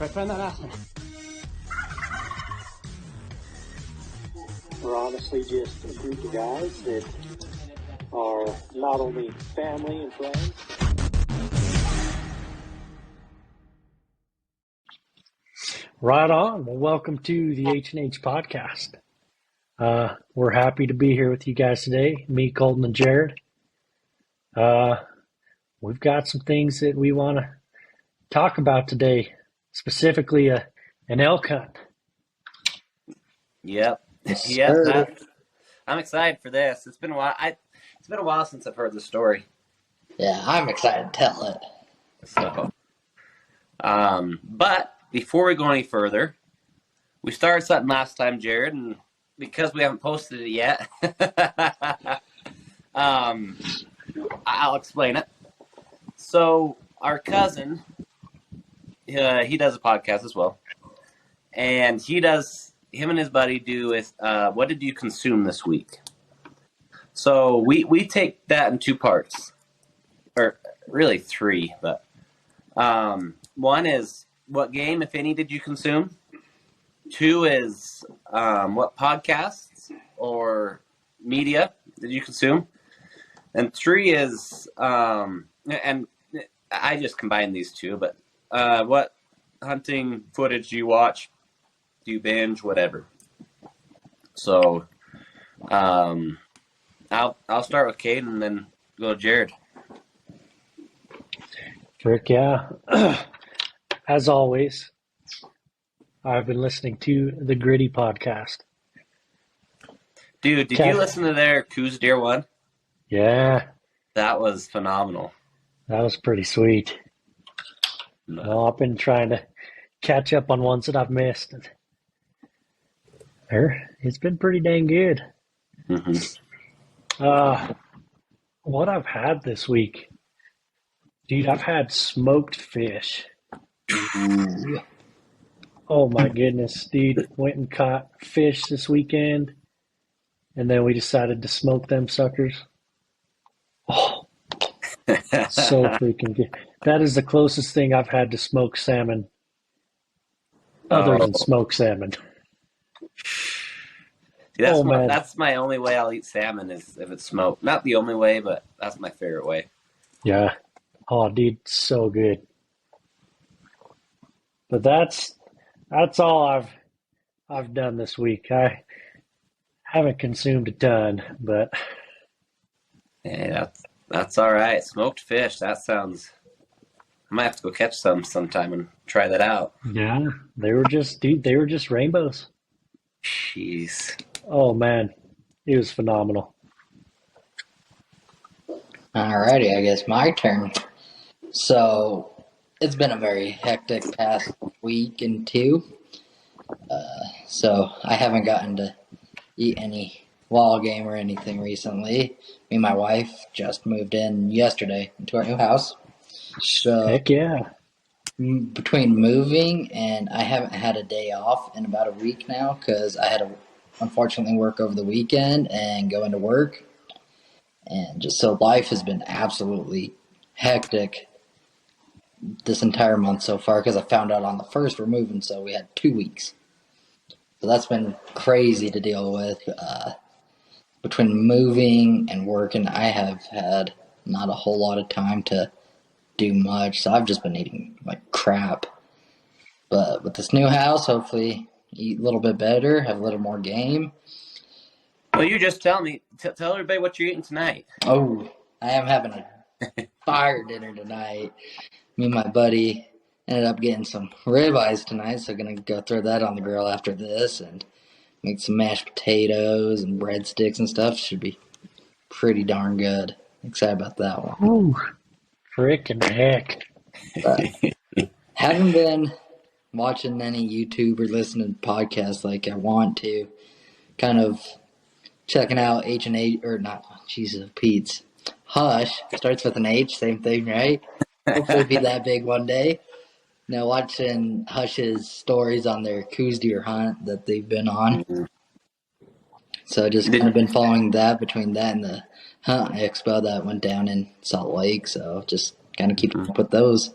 find that out. We're honestly just a group of guys that are not only family and friends. Right on. Well, welcome to the HnH Podcast. We're happy to be here with you guys today, me, Colton, and Jared. We've got some things that we want to talk about today, specifically an elk hunt. Yep. I'm excited for this. It's been a while. It's been a while since I've heard the story. Yeah, I'm excited to tell it. So, but before we go any further, we started something last time, Jared, and because we haven't posted it yet, I'll explain it. So, our cousin, he does a podcast as well, and him and his buddy do with what did you consume this week? So we take that in two parts, or really three, but one is what game, if any, did you consume? Two is what podcasts or media did you consume? And three is, and I just combined these two, but what hunting footage do you watch? Do you binge? Whatever. So, I'll start with Cade and then go to Jared. Frick, yeah. As always, I've been listening to the Gritty podcast. Dude, did you listen to their Coos Deer one? Yeah. That was phenomenal. That was pretty sweet. Well, I've been trying to catch up on ones that I've missed. It's been pretty dang good. Mm-hmm. What I've had this week, dude, I've had smoked fish. Oh my goodness, dude. Went and caught fish this weekend, and then we decided to smoke them suckers. Oh, so freaking good. That is the closest thing I've had to smoked salmon, other than smoked salmon. See, that's my only way I'll eat salmon is if it's smoked. Not the only way, but that's my favorite way. Yeah. Oh, dude, so good. But that's all I've done this week. I haven't consumed a ton, but yeah, that's all right. Smoked fish. That sounds. I might have to go catch some sometime and try that out. Yeah, they were just rainbows. Jeez. Oh man, it was phenomenal. Alrighty, I guess my turn. So it's been a very hectic past week and two. So I haven't gotten to eat any wall game or anything recently. Me and my wife just moved in yesterday into our new house. So Heck yeah. between moving and I haven't had a day off in about a week now because I had to unfortunately work over the weekend and go into work. And just so life has been absolutely hectic this entire month so far because I found out on the 1st we're moving, so we had 2 weeks. So that's been crazy to deal with. Between moving and working, I have had not a whole lot of time to do much, so I've just been eating like crap. But with this new house, hopefully eat a little bit better, have a little more game. Well, you just tell everybody what you're eating tonight. Oh, I am having a fire dinner tonight. Me and my buddy ended up getting some ribeyes tonight, so gonna go throw that on the grill after this and make some mashed potatoes and breadsticks and stuff. Should be pretty darn good. Excited about that one. Ooh, frickin' heck. But haven't been watching any YouTube or listening to podcasts like I want to. Kind of checking out HnH, or not, Jesus, Pete's. Hush, starts with an H, same thing, right? Hopefully be that big one day. Now watching Hush's stories on their Coos Deer hunt that they've been on. So just kind of been following that between that and the hunt expo that went down in Salt Lake. So just kind of keep up with those.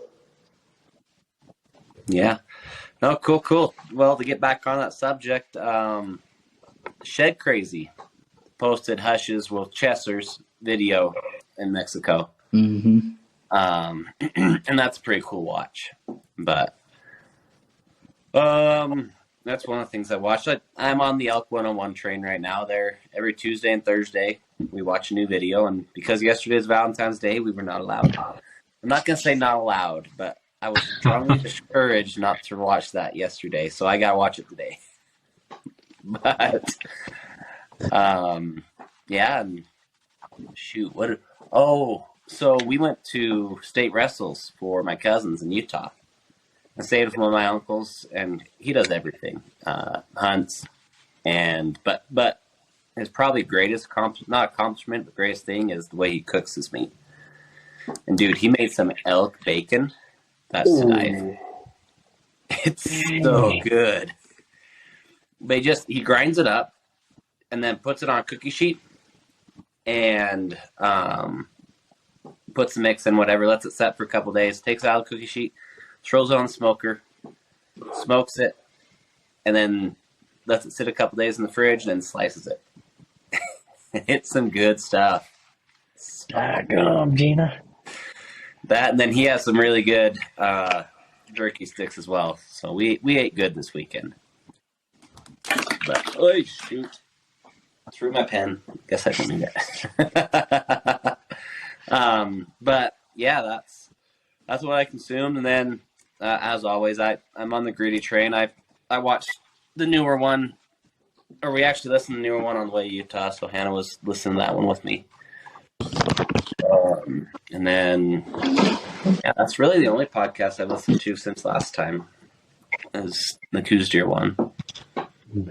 Yeah. Oh, cool. Well, to get back on that subject, Shed Crazy posted Hush's Chesser's video in Mexico. Mm-hmm. And that's a pretty cool watch. But that's one of the things I watched. I'm on the Elk 101 train right now. There every Tuesday and Thursday we watch a new video, and because yesterday is Valentine's Day, we were not allowed. I'm not gonna say not allowed, but I was strongly discouraged not to watch that yesterday, so I gotta watch it today. But yeah, and shoot, so we went to state wrestles for my cousins in Utah. I stayed with one of my uncles, and he does everything, hunts, but his probably greatest not accomplishment, but greatest thing is the way he cooks his meat. And dude, he made some elk bacon. That's tonight. It's so good. But he grinds it up, and then puts it on a cookie sheet, and puts the mix in, whatever, lets it set for a couple days, takes it out of the cookie sheet, throws it on the smoker, smokes it, and then lets it sit a couple days in the fridge, and then slices it. It's some good stuff. Daggum, Gina. That, and then he has some really good jerky sticks as well. So we ate good this weekend. But, oh, shoot. Threw my pen. Guess I didn't mean it. But yeah, that's what I consumed. And then, as always, I'm on the Gritty train. I watched the newer one, or we actually listened to the newer one on the way to Utah. So Hannah was listening to that one with me. And then, yeah, that's really the only podcast I've listened to since last time. Is the Coos Deer one.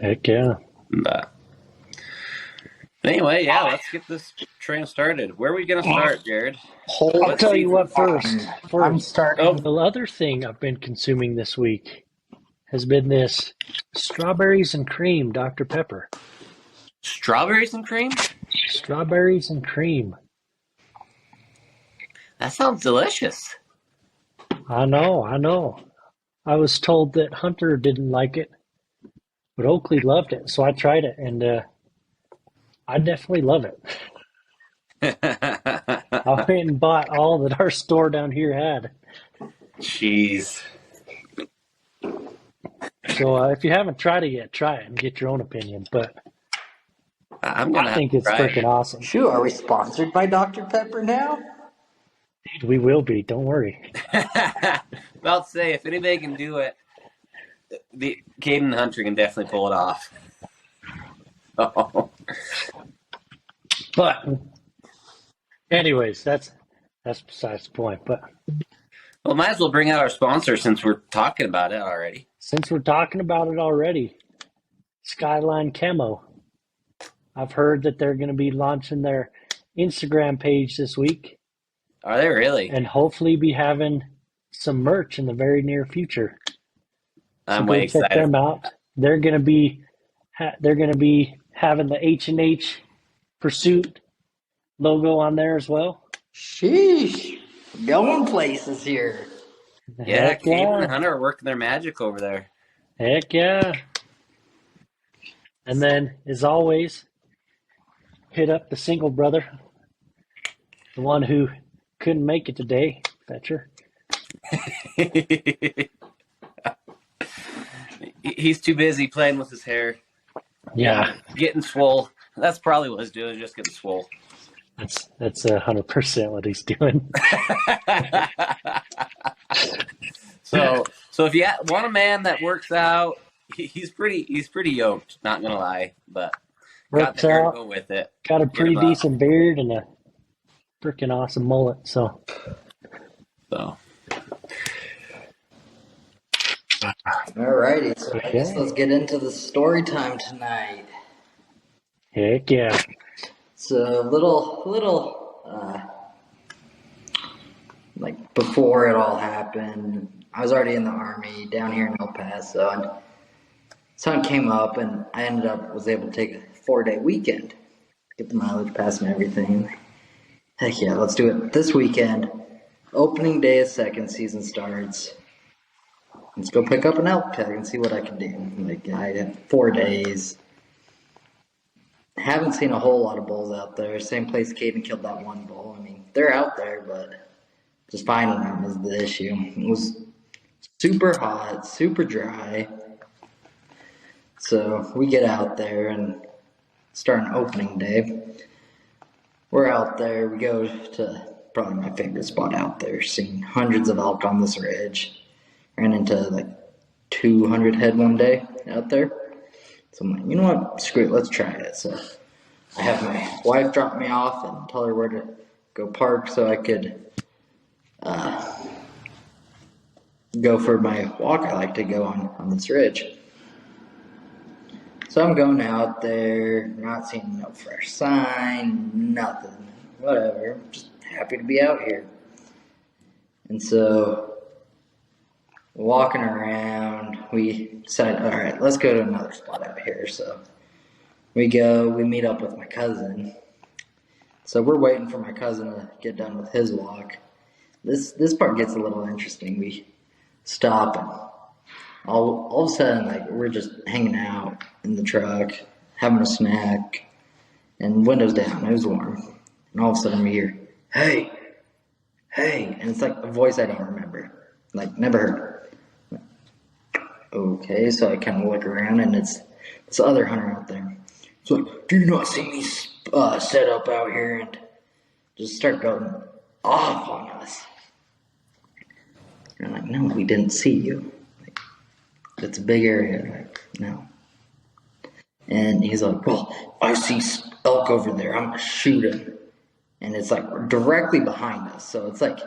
Heck yeah. But anyway, yeah, let's get this train started. Where are we going to start, Jared? I'll tell you what first. I'm starting. The other thing I've been consuming this week has been this strawberries and cream Dr. Pepper. Strawberries and cream? Strawberries and cream. That sounds delicious. I know. I was told that Hunter didn't like it, but Oakley loved it, so I tried it, and I definitely love it. I went and bought all that our store down here had. Jeez. So if you haven't tried it yet, try it and get your own opinion. But I think it's freaking awesome. Shoot, are we sponsored by Dr. Pepper now? We will be. Don't worry. Well, say if anybody can do it, the Caden Hunter can definitely pull it off. Oh. But anyways, that's besides the point. But Well, might as well bring out our sponsor since we're talking about it already. since we're talking about it already, Skyline Camo. I've heard that they're going to be launching their Instagram page this week Are they really? and hopefully be having some merch in the very near future. I'm Go way check excited. them out. They're going to be having the HnH Pursuit logo on there as well. Sheesh. Going places here. Yeah, Heck Caden and Hunter are working their magic over there. Heck yeah. And then, as always, hit up the single brother, the one who couldn't make it today, Fetcher. He's too busy playing with his hair, Yeah, getting swole. That's probably what he's doing, just getting swole. that's 100% what he's doing. So if you want a man that works out, he's pretty yoked. Not gonna lie, but got Works the hair to out, go with it. got a pretty Get him up. decent beard and a freaking awesome mullet. So, So Alrighty, so I guess Okay. let's get into the story time tonight. heck yeah. It's a little, like before it all happened. I was already in the Army down here in El Paso, and something came up, and I was able to take a 4-day weekend, get the mileage pass and everything. Heck yeah, let's do it this weekend. Opening day of second season starts. let's go pick up an elk tag and see what I can do. Like, I had 4 days. Haven't seen a whole lot of bulls out there. Same place Caden killed that one bull. I mean, they're out there, but just finding them is the issue. It was super hot, super dry. So we get out there and start an opening day. We're out there. We go to probably my favorite spot out there. Seen hundreds of elk on this ridge. Ran into like 200 head one day out there. So I'm like, you know what? Screw it. Let's try it. So I have my wife drop me off and tell her where to go park so I could go for my walk I like to go on this ridge. So I'm going out there, not seeing no fresh sign, nothing, whatever. Just happy to be out here. And so, walking around, we decided, all right, let's go to another spot out here. So we meet up with my cousin. So we're waiting for my cousin to get done with his walk. This part gets a little interesting. We stop and all of a sudden, like, we're just hanging out in the truck, having a snack, and windows down. It was warm. And all of a sudden we hear, hey, and it's like a voice I don't remember, like never heard. Okay, so I kind of look around, and it's this other hunter out there. It's like, do you not see me set up out here? And just start going off on us. And I'm like, no, we didn't see you. Like, it's a big area. Like, no. And he's like, well, I see elk over there. I'm going to shoot him. And it's like directly behind us. So it's like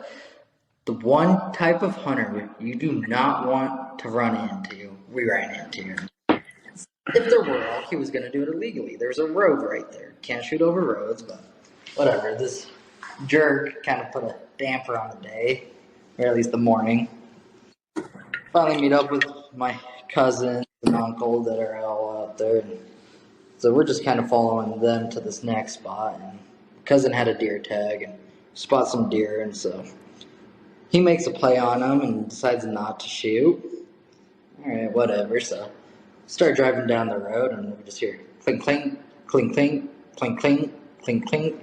the one type of hunter you do not want to run into, we ran into. If there were elk, he was going to do it illegally. There's a road right there. Can't shoot over roads, but whatever. This jerk kind of put a damper on the day, or at least the morning. Finally meet up with my cousins and uncle that are all out there. And so we're just kind of following them to this next spot. And cousin had a deer tag and spot some deer, and so he makes a play on them and decides not to shoot. All right, whatever. So start driving down the road, and we just hear clink, clink, clink, clink, clink, clink, clink, clink.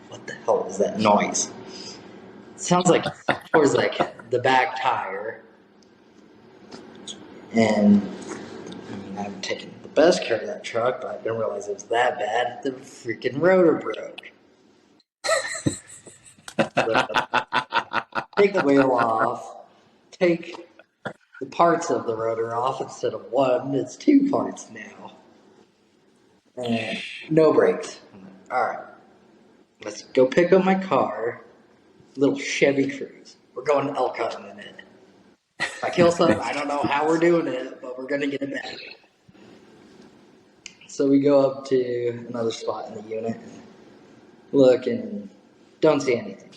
What the hell is that noise? It sounds like towards like the back tire. And I mean, I've taken the best care of that truck, but I didn't realize it was that bad. The freaking rotor broke. So, take the wheel off, take the parts of the rotor off instead of one. It's 2 parts now. And no brakes. Alright, let's go pick up my car. Little Chevy Cruze. We're going elk hunting in it. If I kill something, I don't know how we're doing it, but we're going to get it back. So we go up to another spot in the unit and look and don't see anything.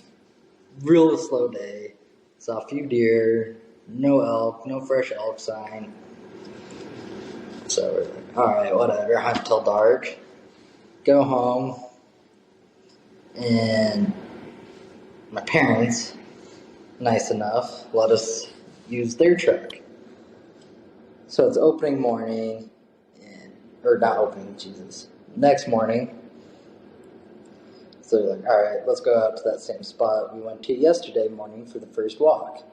Real slow day. Saw a few deer, no elk, no fresh elk sign. So we're like, alright, whatever, hunt till dark. Go home. And my parents, nice enough, let us use their truck. So it's opening morning, next morning. So we're like, all right, let's go out to that same spot we went to yesterday morning for the first walk.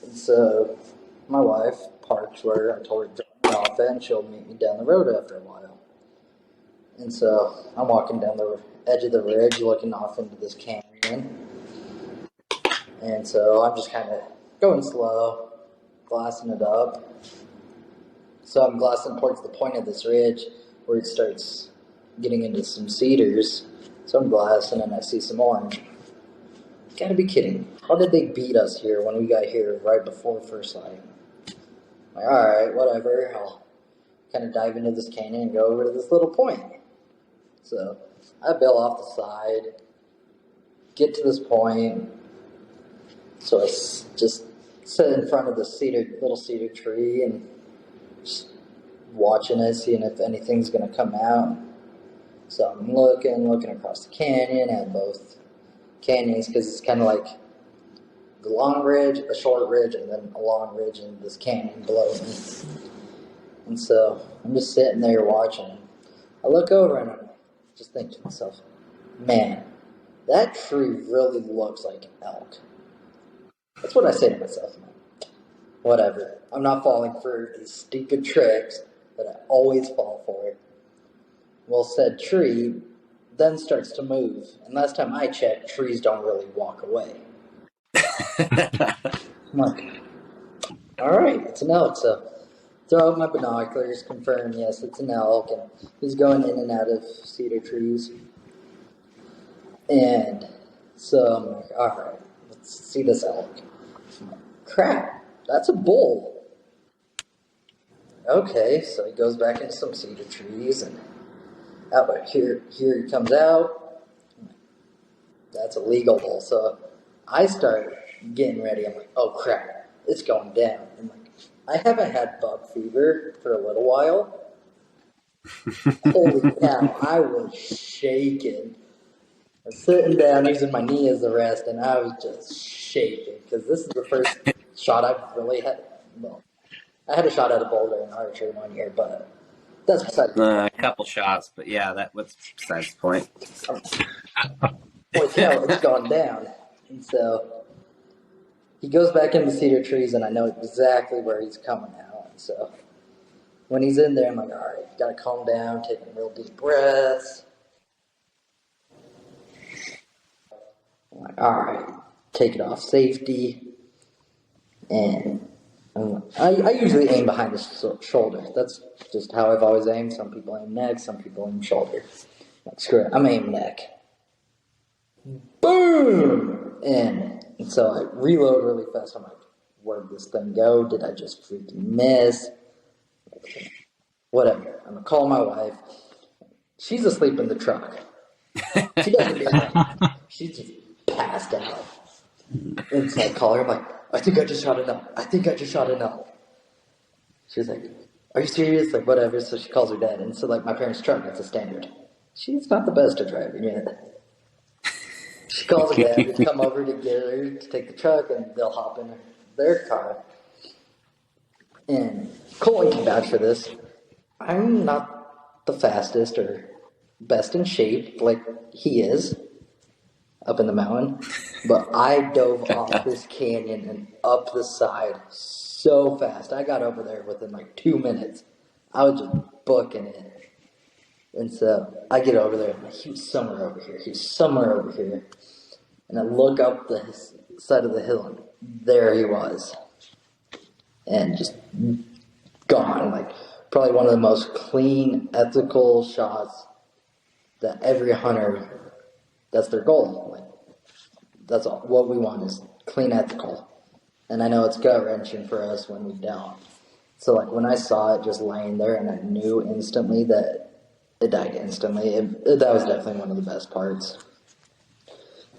And so my wife parks where I told her to drop me off at, and she'll meet me down the road after a while. And so I'm walking down the edge of the ridge looking off into this canyon. And so I'm just kind of going slow, glassing it up. So I'm glassing towards the point of this ridge where it starts getting into some cedars. So I'm glassing and I see some orange. Gotta be kidding. How did they beat us here when we got here right before first light? Like, alright, whatever. I'll kind of dive into this canyon and go over to this little point. So I bail off the side, get to this point. So I just sit in front of the little cedar tree and just watching it, seeing if anything's going to come out. So I'm looking across the canyon at both canyons because it's kind of like a long ridge, a short ridge, and then a long ridge in this canyon below me. And so I'm just sitting there watching. I look over and I'm just thinking to myself, man, that tree really looks like an elk. That's what I say to myself, man. Whatever. I'm not falling for these stupid tricks that I always fall for. Well, said tree then starts to move. And last time I checked, trees don't really walk away. I'm like, all right, it's an elk. So throw out my binoculars, confirm, yes, it's an elk. And he's going in and out of cedar trees. And so I'm like, all right, let's see this elk. I'm like, crap, that's a bull. Okay, so he goes back into some cedar trees, and out here he comes out. That's a legal bull. So I start getting ready. I'm like, oh crap, it's going down. And like, I haven't had buck fever for a little while. Holy cow, I was shaking. I was sitting down using my knee as the rest, and I was just shaking because this is the first shot I've really had. Well, I had a shot at a boulder in archery one year, but that's besides the point. A couple shots, but yeah, that's besides the point. Holy cow, it's gone down. And so he goes back into the cedar trees, and I know exactly where he's coming out. And so when he's in there, I'm like, all right, you got to calm down, taking real deep breaths. I'm like, all right, take it off safety. And I usually aim behind the shoulder. That's just how I've always aimed. Some people aim neck, some people aim shoulder. Like, screw it, I'm aiming neck. Boom! And so I reload really fast. I'm like, where'd this thing go? Did I just freaking miss? Whatever. I'm going to call my wife. She's asleep in the truck. She doesn't do that. She's just passed out. And so I call her. I'm like, I think I just shot an elk. She's like, are you serious? Like, whatever. So she calls her dad. And so, like, my parents' truck, that's a standard. She's not the best at driving yet. She calls her dad to come over to get her to take the truck, and they'll hop in their car. And Colton can vouch for this. I'm not the fastest or best in shape like he is up in the mountain, but I dove off this canyon and up the side so fast. I got over there within like 2 minutes. I was just booking it. And so I get over there, and he was somewhere over here. And I look up the side of the hill, and there he was. And just gone. Like, probably one of the most clean, ethical shots that every hunter, that's their goal. Like, that's all. What we want is clean, ethical. And I know it's gut-wrenching for us when we don't. So, like, when I saw it just laying there, and I knew instantly that it died instantly, that was definitely one of the best parts.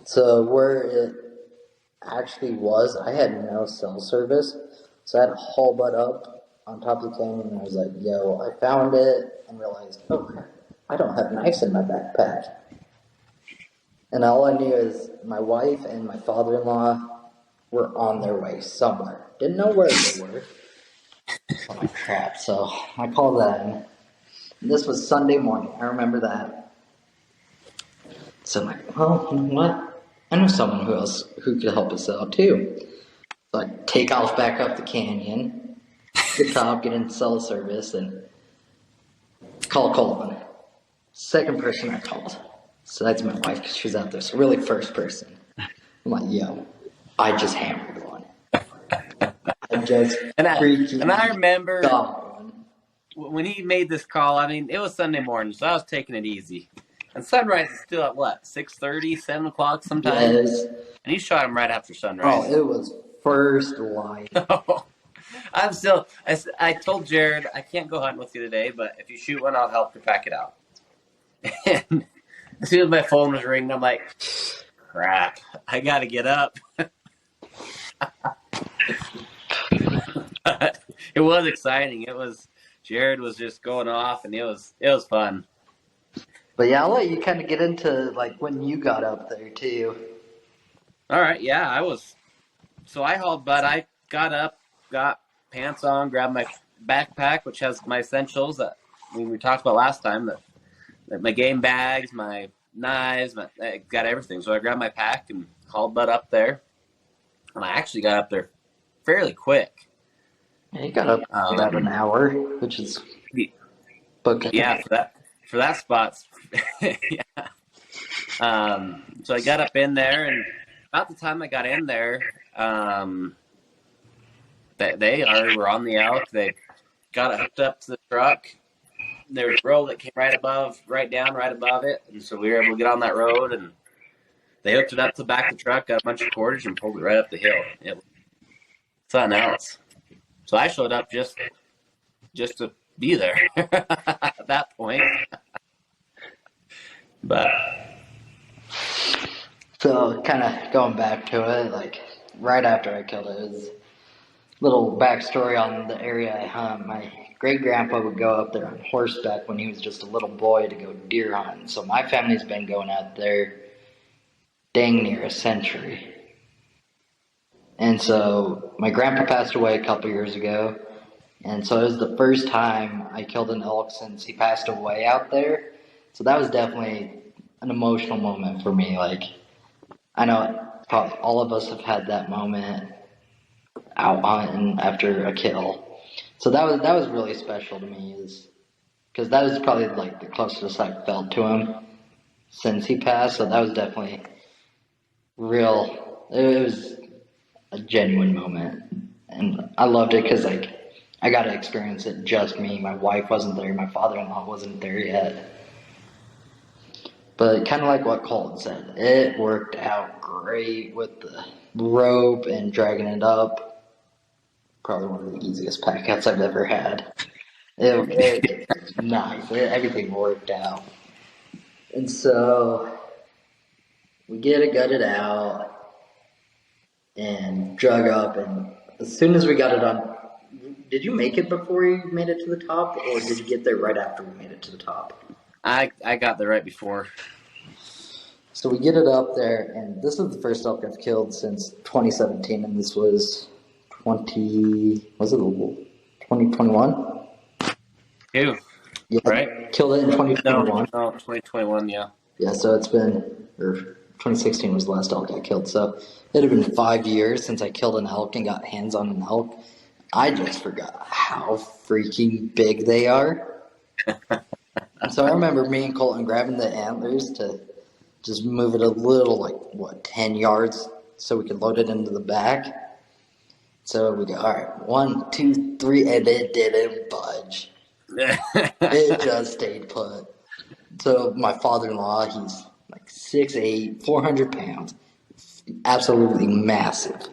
So where it actually was, I had no cell service, so I had to haul butt up on top of the canyon, and I was like, yo, I found it, and realized, oh crap, I don't have knives in my backpack. And all I knew is my wife and my father-in-law were on their way somewhere. Didn't know where they were. Oh my crap, so I called them. This was Sunday morning, I remember that. So I'm like, well, you know what? I know someone who could help us out too. So I take off back up the canyon, get top, get into cell service, and call Colton. Second person I called. So that's my wife, because she was out there. So really first person. I'm like, yo, I just hammered one. I just And I freaking remember got one. when he made this call. I mean, it was Sunday morning, so I was taking it easy. And sunrise is still at what, 6:30, 7 o'clock sometimes? Yes. And he shot him right after sunrise. Oh, it was first light. I'm still. I told Jared I can't go hunting with you today, but if you shoot one, I'll help you pack it out. And as soon as my phone was ringing, I'm like, crap, I got to get up. But it was exciting. Jared was just going off, and it was fun. But yeah, I'll let you kind of get into like when you got up there too. All right, yeah, I was So I hauled butt. I got up, got pants on, grabbed my backpack, which has my essentials that we talked about last time. That my game bags, my knives, I got everything. So I grabbed my pack and hauled butt up there. And I actually got up there fairly quick. Yeah, he got up about an hour, which is book. Yeah, for that spot. Yeah. So I got up in there, and about the time I got in there, they already were on the elk. They got it hooked up to the truck. There was a road that came right above it, and so we were able to get on that road, and they hooked it up to the back of the truck, got a bunch of cordage, and pulled it right up the hill. It was something else. So I showed up just to be there at that point. But So kind of going back to it, like right after I killed it, was little backstory on the area I hunt. My great grandpa would go up there on horseback when he was just a little boy to go deer hunting. So my family's been going out there dang near a century. And so my grandpa passed away a couple years ago. And so it was the first time I killed an elk since he passed away out there. So that was definitely an emotional moment for me. Like, I know probably all of us have had that moment out hunting after a kill. So that was really special to me, is because that was probably like the closest I felt to him since he passed. So that was definitely real. It was a genuine moment, and I loved it because like I got to experience it just me. My wife wasn't there. My father-in-law wasn't there yet. But kind of like what Colton said, it worked out great with the rope and dragging it up. Probably one of the easiest packouts I've ever had. It was nice. Everything worked out. And so we get it gutted out and drug up. And as soon as we got it on, did you make it before you made it to the top, or did you get there right after we made it to the top? I got there right before. So we get it up there, and this is the first elk I've killed since 2017, and this was 2021? Ew. Yeah, right? Killed it in 2021. No, 2021, yeah. Yeah, so it's been, or 2016 was the last elk I killed, so it had been 5 years since I killed an elk and got hands on an elk. I just forgot how freaking big they are. So I remember me and Colton grabbing the antlers to just move it a little, like, 10 yards so we could load it into the back. So we go, all right, 1, 2, 3, and it didn't budge. It just stayed put. So my father-in-law, he's like 6'8", 400 pounds, absolutely massive.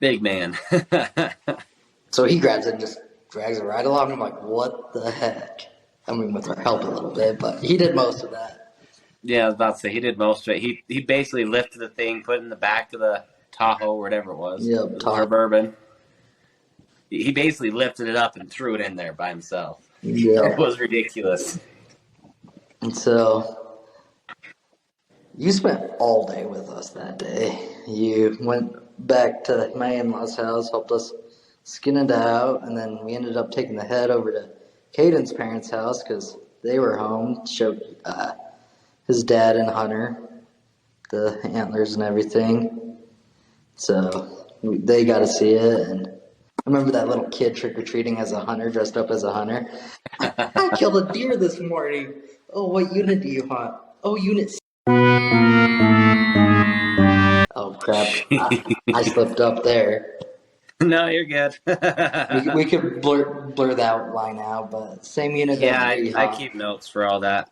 Big man. So he grabs it and just drags it right along. I'm like, what the heck? I mean, with our help a little bit, but he did most of that. Yeah, I was about to say, he did most of it. He basically lifted the thing, put it in the back of the Tahoe, or whatever it was. Yep, Tahoe. Bourbon. He basically lifted it up and threw it in there by himself. Yeah. It was ridiculous. And so you spent all day with us that day. You went back to my in-laws' house, helped us skin it out, and then we ended up taking the head over to Caden's parents' house because they were home, showed his dad and Hunter the antlers and everything. So they got to see it, and I remember that little kid trick-or-treating as a hunter, dressed up as a hunter. I killed a deer this morning. Oh, what unit do you hunt? Oh, unit C. Oh, crap. I slipped up there. No, you're good. We could blur that line out, but same unit. Yeah, I keep notes for all that.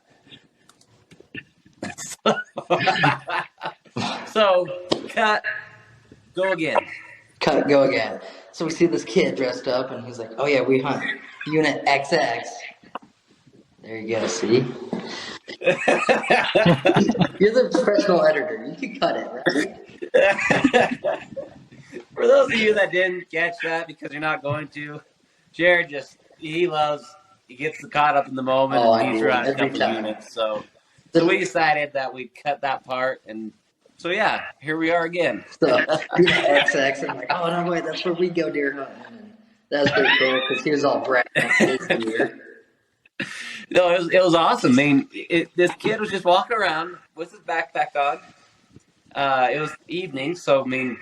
So, cut. Go again. Cut, go again. So we see this kid dressed up, and he's like, oh, yeah, we hunt unit XX. There you go, see? You're the professional editor. You can cut it, right? For those of you that didn't catch that, because you're not going to, Jared he gets caught up in the moment, and he's around a couple units. So we decided that we'd cut that part and So yeah, here we are again. So you know, XX, and I'm like, oh no, wait, that's where we go deer hunting. And that's pretty cool because he was all bragging on his deer. No, it was awesome. I mean, this kid was just walking around with his backpack on. It was evening, so I mean,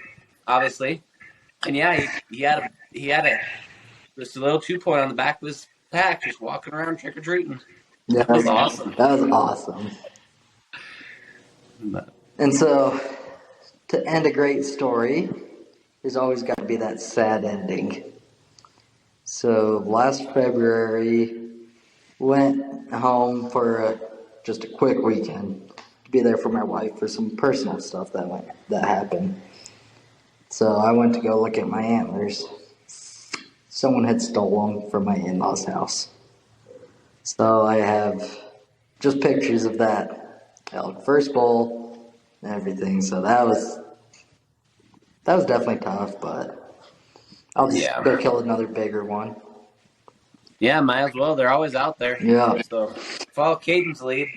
obviously, and yeah, he had a just a little 2-point on the back of his pack, just walking around trick or treating. Yeah, That was awesome. That was awesome. But, And so, to end a great story, there's always got to be that sad ending. So last February, went home for just a quick weekend to be there for my wife for some personal stuff that happened. So I went to go look at my antlers. Someone had stolen from my in-laws' house. So I have just pictures of that elk first bowl and everything. So that was definitely tough, but I'll just go kill another bigger one. yeah, might as well. They're always out there. Yeah. So follow Caden's lead.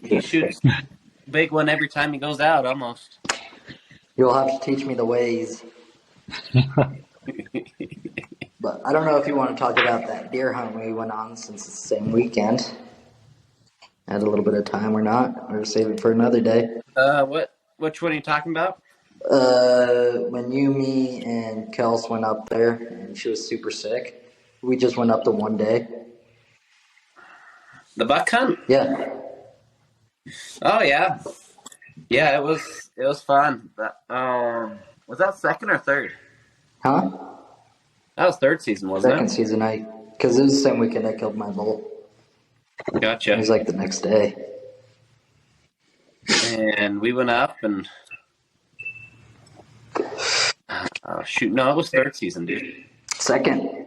He shoots big one every time he goes out, almost. You'll have to teach me the ways. But I don't know if you want to talk about that deer hunt we went on since it's the same weekend. Had a little bit of time or not, or save it for another day. Which one are you talking about? When you, me, and Kels went up there, and she was super sick. We just went up the one day. The buck hunt? Yeah. Oh yeah, yeah. It was fun. But, was that second or third? Huh? That was third season, wasn't Second season, because it was the same weekend I killed my bull. it? Gotcha. It was like the next day. And we went up and shoot. No, it was third season, dude. Second.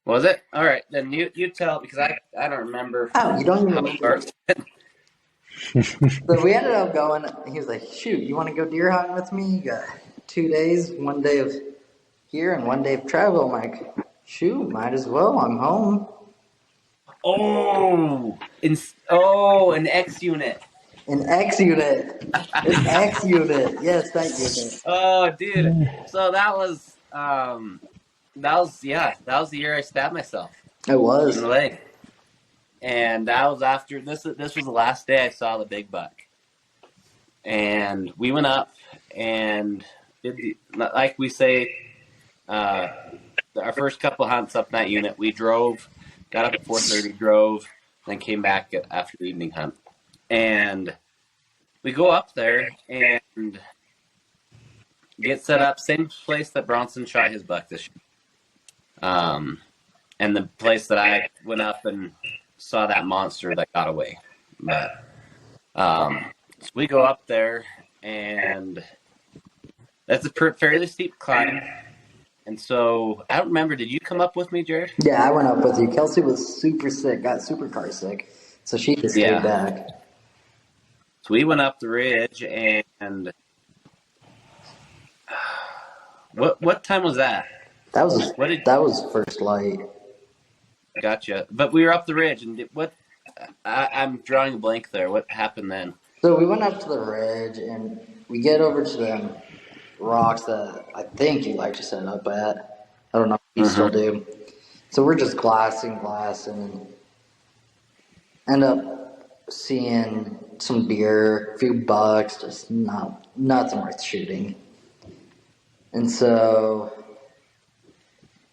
Was it? All right, then you tell, because I don't remember. Oh, you don't even how it remember. starts. So we ended up going. He was like, "Shoot, you want to go deer hunting with me? You got 2 days, 1 day of here and 1 day of travel." I'm like, "Shoot, might as well. I'm home." An X unit. An X unit. An X unit. Yes, that unit. Oh, dude. So that was the year I stabbed myself It was. in the leg. And that was after this was the last day I saw the big buck. And we went up and like we say, our first couple hunts up in that unit, we drove, got up at 4:30, drove, then came back after the evening hunt. And we go up there and get set up, same place that Bronson shot his buck this year. And the place that I went up and saw that monster that got away. But so we go up there, and that's a fairly steep climb. And so I don't remember. Did you come up with me, Jared? Yeah, I went up with you. Kelsey was super sick, got super car sick, so she just stayed back. So we went up the ridge, and what time was that? That was first light. Gotcha. But we were up the ridge, and I'm drawing a blank there. What happened then? So we went up to the ridge, and we get over to them rocks that I think you like to set up at. I don't know if you still do. So we're just glassing, and end up seeing some deer, a few bucks, just nothing worth shooting. And so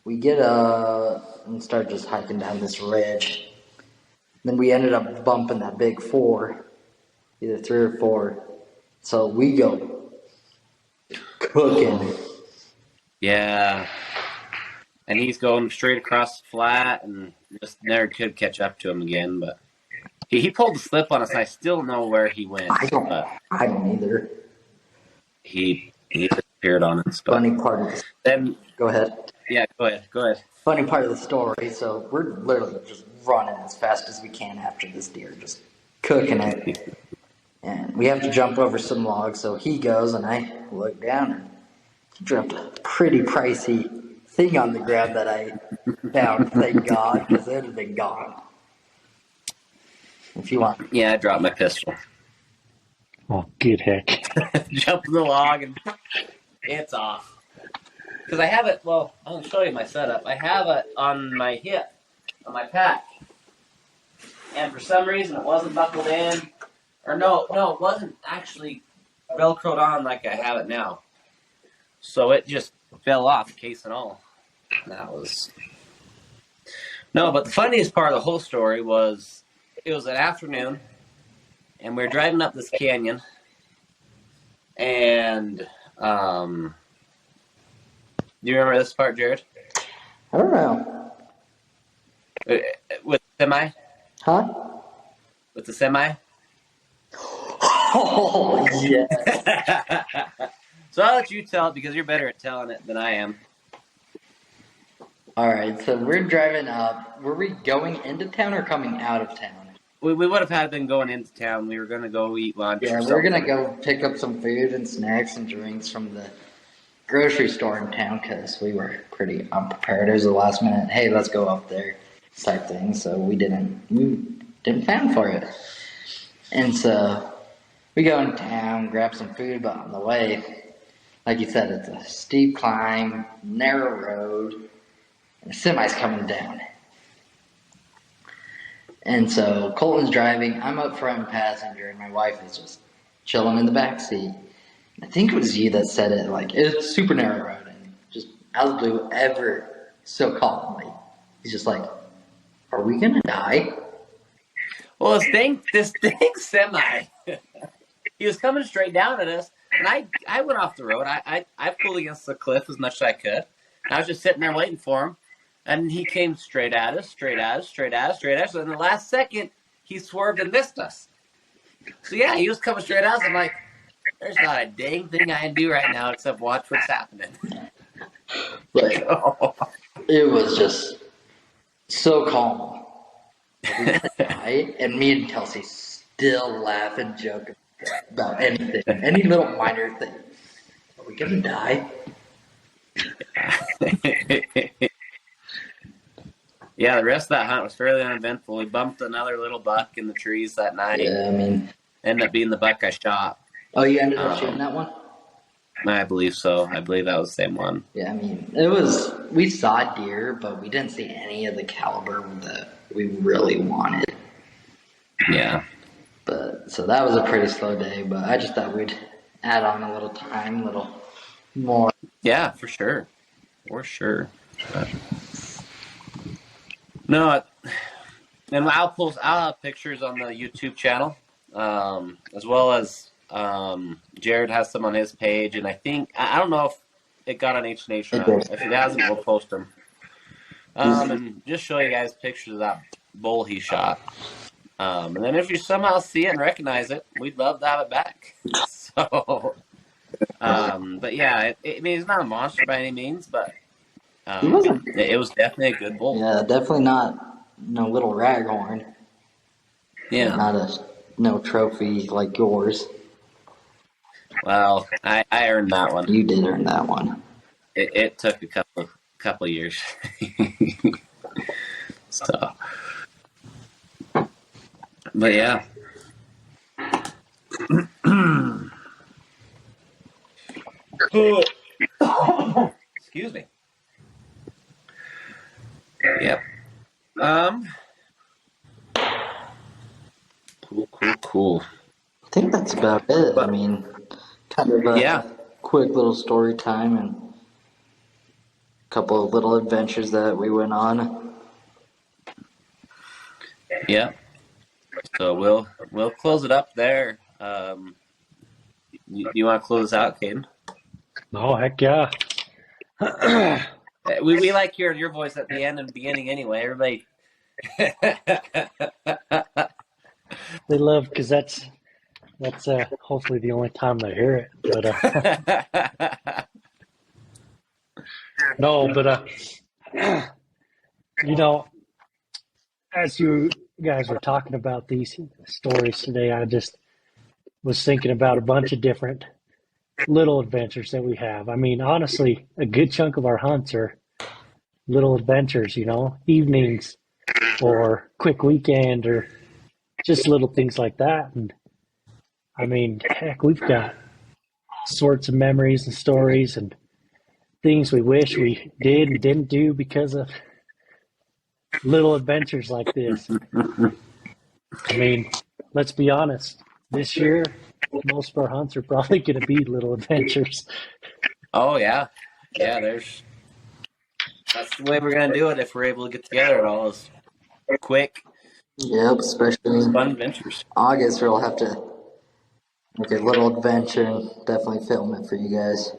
we get up and start just hiking down this ridge. Then we ended up bumping that big 4, either 3 or 4. So we go cooking. Yeah. And he's going straight across the flat, and just never could catch up to him again. But he pulled the slip on us, and I still don't know where he went. I don't either. He disappeared on us. But Funny part of then, go ahead. Yeah, go ahead. Funny part of the story. So we're literally just running as fast as we can after this deer, just cooking it. And we have to jump over some logs, so he goes, and I look down, and he dropped a pretty pricey thing on the ground that I found, thank God, because it had been gone. If you want. Yeah, I dropped my pistol. Oh, good heck. jump in the log, and it's off. Because I have it, well, I'll show you my setup. I have it on my hip, on my pack. And for some reason, it wasn't buckled in. Or no, it wasn't actually Velcroed on like I have it now. So it just fell off, case and all. That was... No, but the funniest part of the whole story was, it was an afternoon, and we were driving up this canyon, and, do you remember this part, Jared? I don't know. With the semi? Huh? With the semi? Oh, yeah. So I'll let you tell it because you're better at telling it than I am. All right, so we're driving up. Were we going into town or coming out of town? We would have had been going into town. We were going to go eat lunch. Yeah, we're going to go pick up some food and snacks and drinks from the grocery store in town because we were pretty unprepared. It was the last minute, hey, let's go up there type thing. So we didn't plan for it. And so we go in town, grab some food, but on the way, like you said, it's a steep climb, narrow road, and a semi's coming down. And so Colton's driving, I'm up front passenger, and my wife is just chilling in the back seat. I think it was you that said it, like, it's a super narrow road, and just out of the blue, ever so calmly, he's just like, are we gonna die? Well, this thing semi, he was coming straight down at us, and I went off the road. I pulled against the cliff as much as I could. I was just sitting there waiting for him, and he came straight at us. And in the last second, he swerved and missed us. So yeah, he was coming straight at us. I'm like, there's not a dang thing I can do right now except watch what's happening. Like, it was just so calm. And me and Kelsey still laugh and joke about anything, any little minor thing. Are we gonna die? Yeah, the rest of that hunt was fairly uneventful. We bumped another little buck in the trees that night. Yeah, I mean, ended up being the buck I shot. Oh, you ended up shooting that one? I believe so. I believe that was the same one. Yeah, I mean, we saw deer, but we didn't see any of the caliber that we really wanted. Yeah. But so that was a pretty slow day, but I just thought we'd add on a little time, a little more. Yeah, for sure. For sure. No, and I'll have pictures on the YouTube channel, as well as Jared has some on his page, and I think I don't know if it got on HnH or not. If it hasn't, we'll post them. And just show you guys pictures of that bull he shot. And then if you somehow see it and recognize it, we'd love to have it back. So, but yeah, I mean, it's not a monster by any means, but it was definitely a good bull. Yeah, definitely not no little raghorn. Yeah. Not no trophy like yours. Well, I earned that one. You did earn that one. It took a couple years. So, but yeah. Excuse me. Yep. Cool. I think that's about it. I mean, kind of a quick little story time and a couple of little adventures that we went on. Yeah. So we'll close it up there. You want to close out, Caden? Oh, heck yeah. We like hearing your voice at the end and beginning anyway. Everybody. They love, because that's hopefully the only time they hear it. But no, but you know, as you guys were talking about these stories today, I just was thinking about a bunch of different little adventures that we have. I mean, honestly, a good chunk of our hunts are little adventures, you know, evenings or quick weekend or just little things like that. And I mean, heck, we've got sorts of memories and stories and things we wish we did and didn't do because of little adventures like this. I mean, let's be honest. This year, most of our hunts are probably going to be little adventures. Oh, yeah. Yeah, that's the way we're going to do it if we're able to get together at all, is quick, Yep, especially in fun adventures. August, where we'll have to make a little adventure and definitely film it for you guys.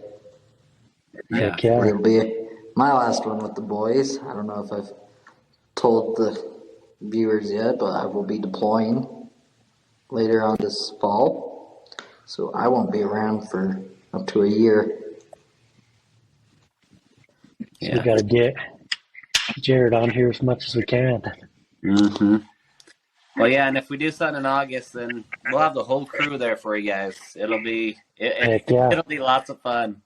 Yeah. Heck yeah. It'll be my last one with the boys. I don't know if I've told the viewers yet, but I will be deploying later on this fall. So I won't be around for up to a year. So we got to get Jared on here as much as we can. Mm-hmm. Well, yeah, and if we do something in August, then we'll have the whole crew there for you guys. It'll be it'll be lots of fun.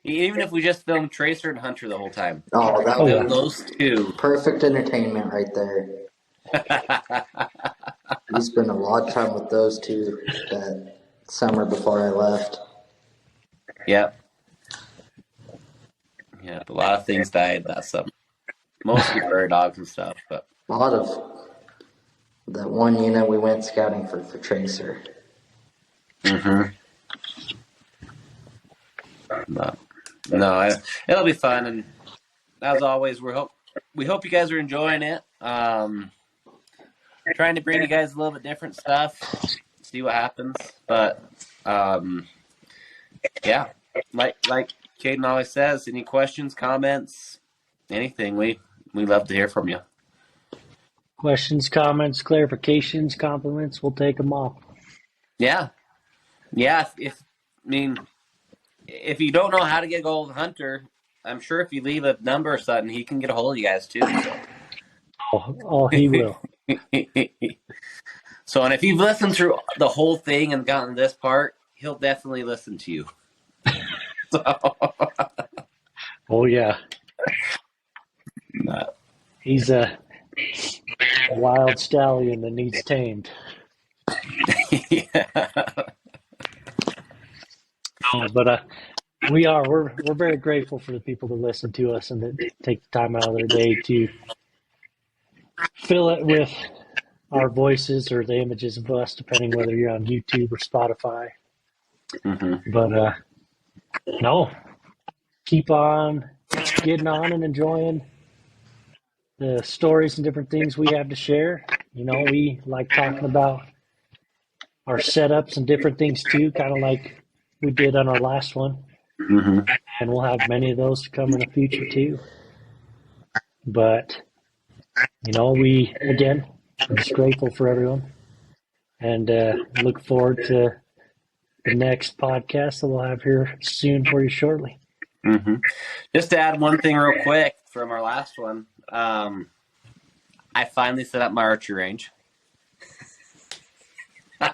Even if we just film Tracer and Hunter the whole time. Oh, that was Those two. perfect entertainment right there. We spent a lot of time with those two that summer before I left. Yep. Yeah, a lot of things died that summer. Mostly prairie dogs and stuff, but A lot of that one unit we went scouting for Tracer. mm-hmm. But, no, it'll be fun, and as always, we hope you guys are enjoying it. Trying to bring you guys a little bit different stuff, see what happens. But yeah, like Caden always says, any questions, comments, anything, we love to hear from you. Questions, comments, clarifications, compliments, we'll take them all. Yeah. If you don't know how to get a hold of Hunter, I'm sure if you leave a number or something, he can get a hold of you guys too. So. Oh, he will. So, and if you've listened through the whole thing and gotten this part, he'll definitely listen to you. So. Oh, yeah. No. He's a wild stallion that needs tamed. Yeah. But we're very grateful for the people that listen to us and that take the time out of their day to fill it with our voices or the images of us, depending whether you're on YouTube or Spotify. Mm-hmm. But no, keep on getting on and enjoying the stories and different things we have to share. You know, we like talking about our setups and different things too, kind of like we did on our last one. Mm-hmm. And we'll have many of those to come in the future too. But, you know, I'm just grateful for everyone and look forward to the next podcast that we'll have here soon for you shortly. Mm-hmm. Just to add one thing real quick from our last one, I finally set up my archery range. So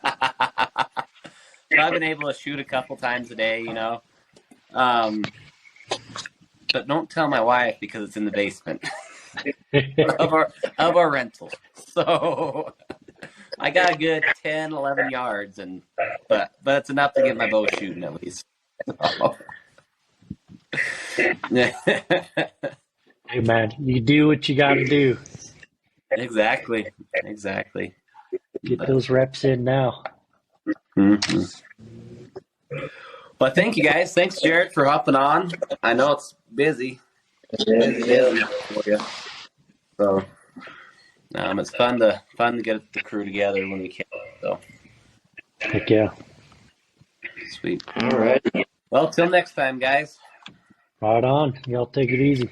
I've been able to shoot a couple times a day, you know. But don't tell my wife because it's in the basement of our rental. So I got a good 10, 11 yards, but it's enough to get my bow shooting at least. So. Hey, man, you do what you got to do. Exactly. Get those reps in now. Mm-hmm. Well, thank you guys. Thanks, Jared, for hopping on. I know it's busy. Busy for you. So it's fun to get the crew together when we can. So Heck yeah. sweet. All right. Well, till next time, guys. Right on. Y'all take it easy.